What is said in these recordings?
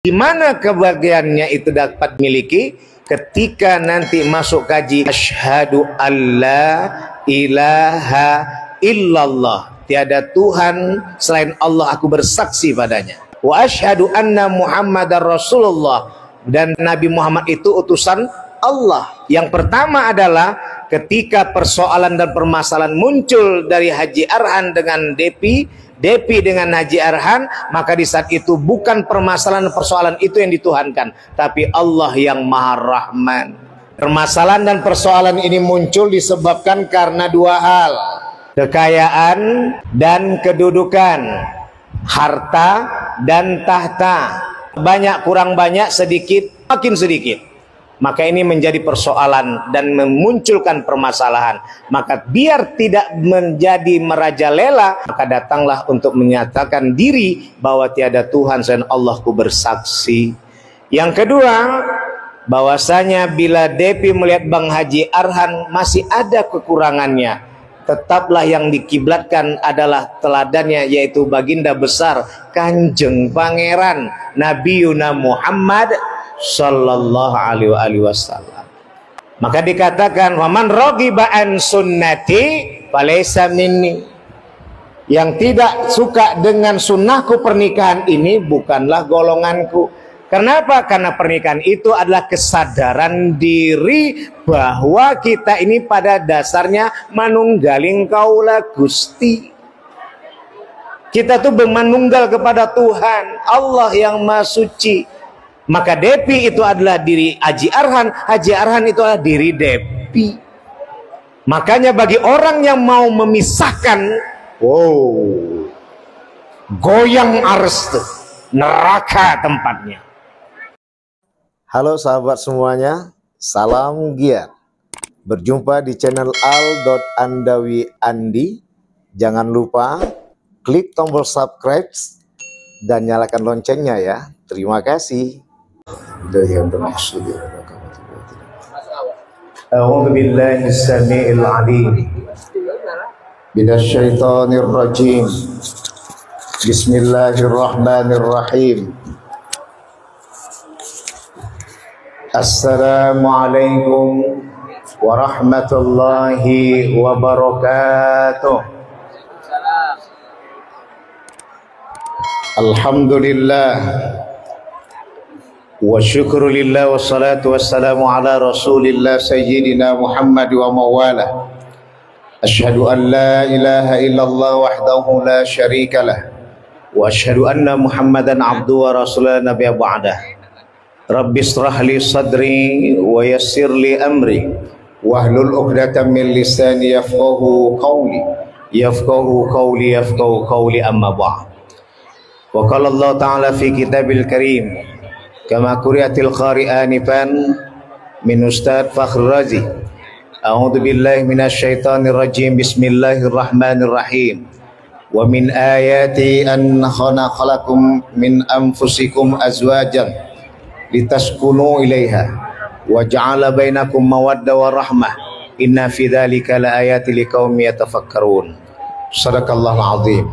Di mana kebahagiaannya itu dapat miliki? Ketika nanti masuk kaji, asyhadu alla ilaha illallah, tiada Tuhan selain Allah, aku bersaksi padanya. Wa asyhadu anna Muhammadar Rasulullah, dan Nabi Muhammad itu utusan Allah. Yang pertama adalah ketika persoalan dan permasalahan muncul dari Haji Arhan dengan Depi dengan Haji Arhan, maka di saat itu bukan permasalahan persoalan itu yang dituhankan, tapi Allah yang Maha Rahman. Permasalahan dan persoalan ini muncul disebabkan karena dua hal: kekayaan dan kedudukan, harta dan tahta. Banyak kurang banyak, sedikit makin sedikit. Maka ini menjadi persoalan dan memunculkan permasalahan. Maka biar tidak menjadi merajalela, maka datanglah untuk menyatakan diri bahwa tiada Tuhan selain Allah, ku bersaksi. Yang kedua, bahwasanya bila Depi melihat Bang Haji Arhan masih ada kekurangannya, tetaplah yang dikiblatkan adalah teladannya, yaitu baginda besar Kanjeng Pangeran Nabiyuna Muhammad sallallahu alaihi wasallam. Maka dikatakan, waman raghiba an sunnati falaysa minni, yang tidak suka dengan sunnahku pernikahan ini bukanlah golonganku. Kenapa? Karena pernikahan itu adalah kesadaran diri bahwa kita ini pada dasarnya manunggaling kaula Gusti. Kita tuh bermanunggal kepada Tuhan Allah yang Maha Suci. Maka Depi itu adalah diri Haji Arhan, Haji Arhan itu adalah diri Depi. Makanya bagi orang yang mau memisahkan, goyang ars tuh, neraka tempatnya. Halo sahabat semuanya, salam giat. Berjumpa di channel Al.Andawi Andi. Jangan lupa klik tombol subscribe dan nyalakan loncengnya ya. Terima kasih. A'udzu billahi as-sami'il 'alim minasyaitonir rajim. Bismillahirrahmanirrahim. Assalamualaikum warahmatullahi wabarakatuh. Alhamdulillah wa syukrulillah wassalatu wassalamu ala rasulillah sayyidina Muhammad wa mawala. Asyhadu an la ilaha illallah wahdahu la syarika lah, wa asyhadu anna Muhammadan abduhu wa rasuluhu nabiyya ba'dah. Rabbi shrah li sadri wa yassir li amri wahlul 'uqdatam min lisani yafqahu qawli amma ba'd. Wa qala Allah ta'ala fi kitabil karim kama quri'atil qari'anifan min Ustadz Fakhrul Razi. A'udzu billahi minasyaitonir rajim. Bismillahirrahmanirrahim. Wa min ayati an khalaqakum min anfusikum azwajan litaskunu ilaiha wa ja'ala bainakum mawaddah wa rahmah. Inna fi dzalika laayatin liqaumin yatafakkarun. Shadaqallahul azim.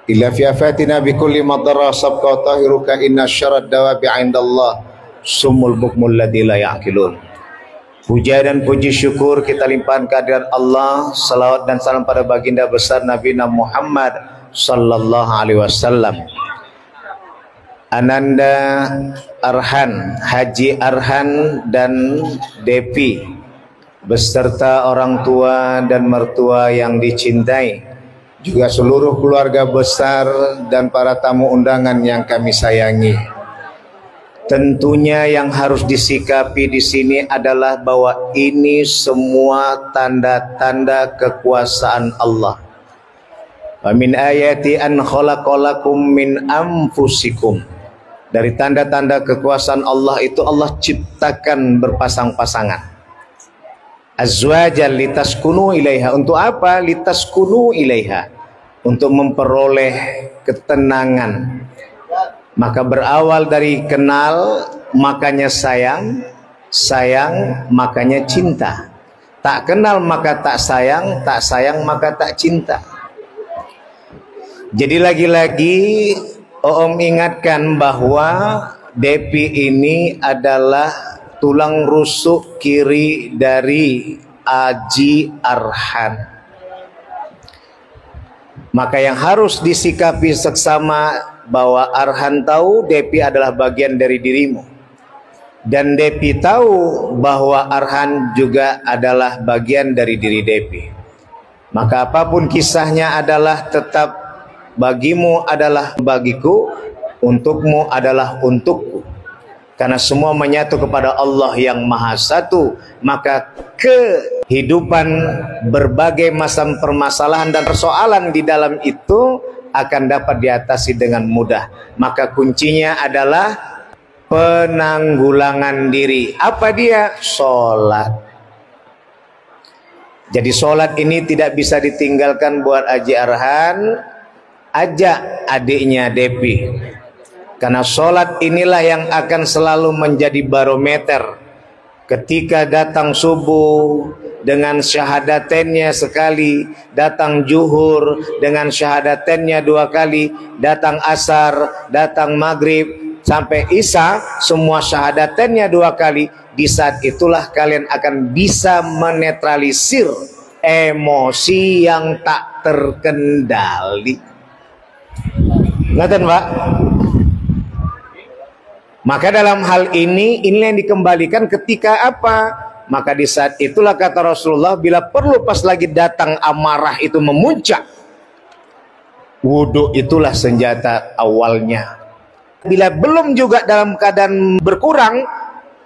Illa fi afatina bi kulli madarra sabqa tahiruka inna syarad dawabi 'indallah sumul bukmul ladzi la ya'qilun. Puja dan puji syukur kita limpahkan kehadirat Allah. Salawat dan salam pada baginda besar Nabi Muhammad sallallahu alaihi wasallam. Ananda Arhan, Haji Arhan dan Depi beserta orang tua dan mertua yang dicintai, juga seluruh keluarga besar dan para tamu undangan yang kami sayangi. Tentunya yang harus disikapi di sini adalah bahwa ini semua tanda-tanda kekuasaan Allah. Wa min ayati an khalaqalakum min anfusikum. Dari tanda-tanda kekuasaan Allah itu Allah ciptakan berpasang-pasangan. Azwajan litaskunu ilaiha. Untuk apa? Litaskunu ilaiha. Untuk memperoleh ketenangan. Maka berawal dari kenal, makanya sayang. Sayang, makanya cinta. Tak kenal maka tak sayang. Tak sayang maka tak cinta. Jadi lagi-lagi Om ingatkan bahwa Depi ini adalah tulang rusuk kiri dari Haji Arhan. Maka yang harus disikapi seksama bahwa Arhan tahu Depi adalah bagian dari dirimu, dan Depi tahu bahwa Arhan juga adalah bagian dari diri Depi. Maka apapun kisahnya adalah tetap bagimu adalah bagiku, untukmu adalah untukku. Karena semua menyatu kepada Allah yang Maha Satu, maka kehidupan berbagai macam permasalahan dan persoalan di dalam itu akan dapat diatasi dengan mudah. Maka kuncinya adalah penanggulangan diri. Apa dia? Sholat. Jadi sholat ini tidak bisa ditinggalkan buat Haji Arhan. Ajak adiknya Depi, karena sholat inilah yang akan selalu menjadi barometer. Ketika datang subuh dengan syahadatennya sekali, datang zuhur dengan syahadatennya 2 kali, datang asar, datang maghrib, sampai isya, semua syahadatennya 2 kali. Di saat itulah kalian akan bisa menetralisir emosi yang tak terkendali. Ngaten, Pak? Maka dalam hal ini, inilah yang dikembalikan ketika apa? Maka di saat itulah kata Rasulullah, bila perlu pas lagi datang amarah itu memuncak, wudhu itulah senjata awalnya. Bila belum juga dalam keadaan berkurang,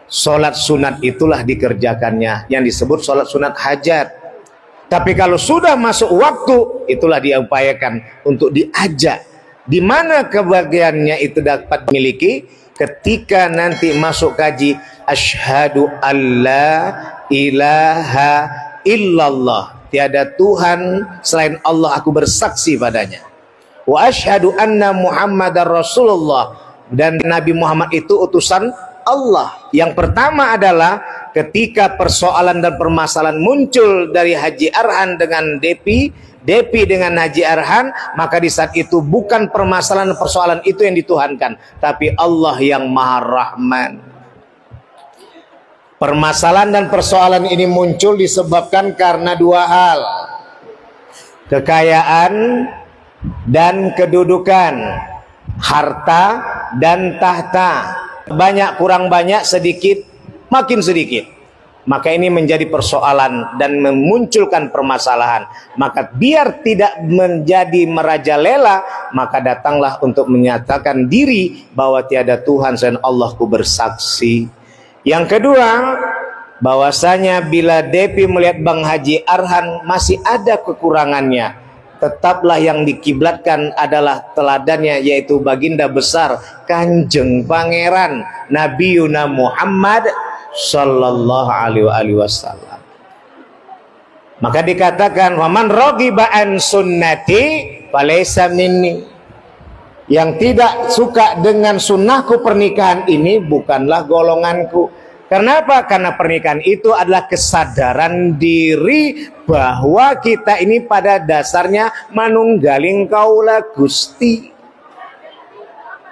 sholat sunat itulah dikerjakannya, yang disebut sholat sunat hajat. Tapi kalau sudah masuk waktu, itulah diupayakan untuk diajak. Di mana kebahagiaannya itu dapat dimiliki? Ketika nanti masuk kaji, asyhadu alla ilaha illallah, tiada Tuhan selain Allah, aku bersaksi padanya. Wa asyhadu anna Muhammadar Rasulullah, dan Nabi Muhammad itu utusan Allah. Yang pertama adalah ketika persoalan dan permasalahan muncul dari Haji Arhan dengan Depi, Depi dengan Haji Arhan, maka di saat itu bukan permasalahan persoalan itu yang dituhankan, tapi Allah yang Maha Rahman. Permasalahan dan persoalan ini muncul disebabkan karena 2 hal: kekayaan dan kedudukan, harta dan tahta, banyak kurang banyak, sedikit makin sedikit. Maka ini menjadi persoalan dan memunculkan permasalahan. Maka biar tidak menjadi merajalela, maka datanglah untuk menyatakan diri bahwa tiada Tuhan selain Allah, ku bersaksi. Yang kedua, bahwasanya bila Depi melihat Bang Haji Arhan masih ada kekurangannya, tetaplah yang dikiblatkan adalah teladannya, yaitu baginda besar Kanjeng Pangeran Nabi Yuna Muhammad Sallallahu alaihi wasallam. Maka dikatakan, waman raghiba an sunnati falaysa minni, yang tidak suka dengan sunnahku pernikahan ini bukanlah golonganku. Karena apa? Karena pernikahan itu adalah kesadaran diri bahwa kita ini pada dasarnya manunggaling kaula Gusti.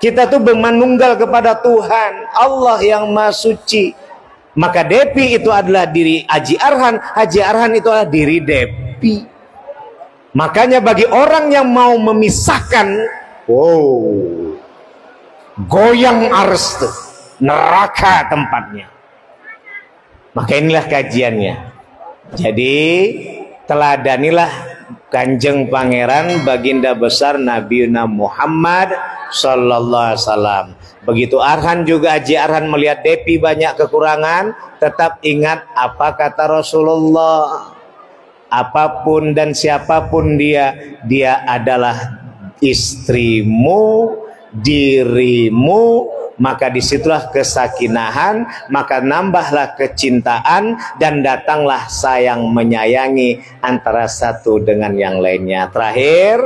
Kita tuh bermanunggal kepada Tuhan Allah yang Maha Suci. Maka Depi itu adalah diri Haji Arhan, Haji Arhan itu adalah diri Depi. Makanya bagi orang yang mau memisahkan, goyang ars tuh, neraka tempatnya. Maka inilah kajiannya. Jadi teladanilah Kanjeng Pangeran baginda besar Nabi Muhammad Sallallahu alaihi wasallam. Begitu Arhan juga, Haji Arhan melihat Depi banyak kekurangan, tetap ingat apa kata Rasulullah. Apapun dan siapapun dia adalah istrimu, dirimu. Maka disitulah kesakinahan, maka nambahlah kecintaan, dan datanglah sayang menyayangi antara satu dengan yang lainnya. Terakhir,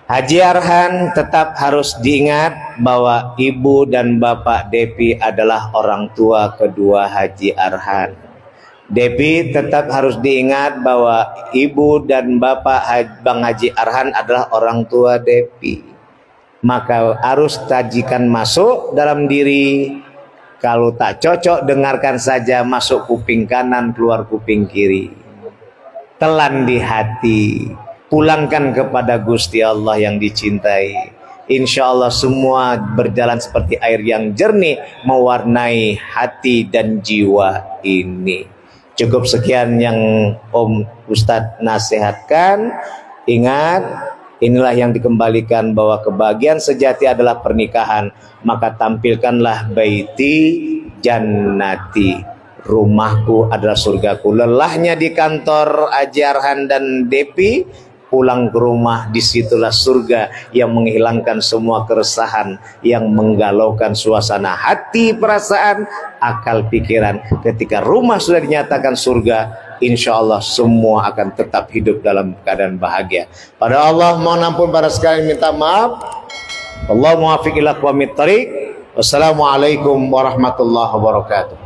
Haji Arhan tetap harus diingat bahwa ibu dan bapak Depi adalah orang tua kedua Haji Arhan. Depi tetap harus diingat bahwa ibu dan bapak Bang Haji Arhan adalah orang tua Depi. maka harus tajikan masuk dalam diri. Kalau tak cocok, dengarkan saja, masuk kuping kanan, keluar kuping kiri. Telan di hati, pulangkan kepada Gusti Allah yang dicintai. Insya Allah semua berjalan seperti air yang jernih, mewarnai hati dan jiwa ini. Cukup sekian yang Om Ustadz nasihatkan. Ingat, inilah yang dikembalikan bahwa kebahagiaan sejati adalah pernikahan. Maka tampilkanlah baiti jannati, rumahku adalah surgaku. Lelahnya di kantor Aji Arhan dan Depi, pulang ke rumah, disitulah surga yang menghilangkan semua keresahan, yang menggalaukan suasana hati, perasaan, akal, pikiran. Ketika rumah sudah dinyatakan surga, insya Allah semua akan tetap hidup dalam keadaan bahagia. Pada Allah mohon ampun, pada sekalian minta maaf. Allah muwaffiq ila aqwamit thariq. Wassalamualaikum warahmatullahi wabarakatuh.